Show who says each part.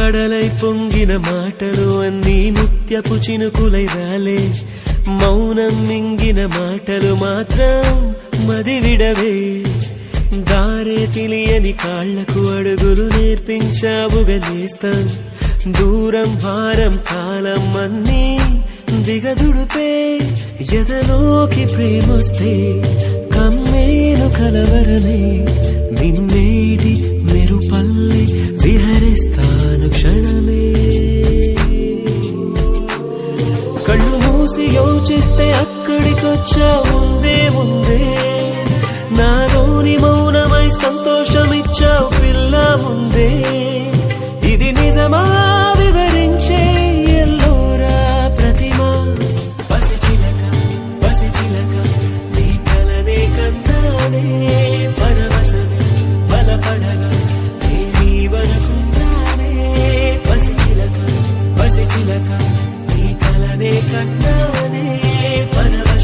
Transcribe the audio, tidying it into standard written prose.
Speaker 1: కడలై పొంగిన మాటలు అన్నీ ముత్యపు చినుకులై రాలే, మౌనం మింగిన మాటలు మాత్రం మదివిడవే. దారే తెలియని కాళ్లకు అడుగులు నేర్పించావుగా నేస్తం, దూరం భారం కాలం అన్నీ దిగదుడుపే. ఎదలోకి ప్రేమొస్తే కమ్మేలు కలవరమే, నిన్నేటి మెరుపల్లి విహరిస్తాను క్షణమే. కళ్ళు మూసి యోచిస్తే అక్కడికొచ్చా ముందే ముందే, నాలోని మౌనమై సంతోషమిచ్చావు పిల్ల ముందే. ఇది నిజమా వివరించే ఎల్లోరా ప్రతిమ, పసిచిలక పసిచిలక నీ కలనే కన్నానే. పరవశమే బలపడగా నీవనుకున్నానే, పసిచిలక పసిచిలక నీ కలనే కన్నానే. పరవశమే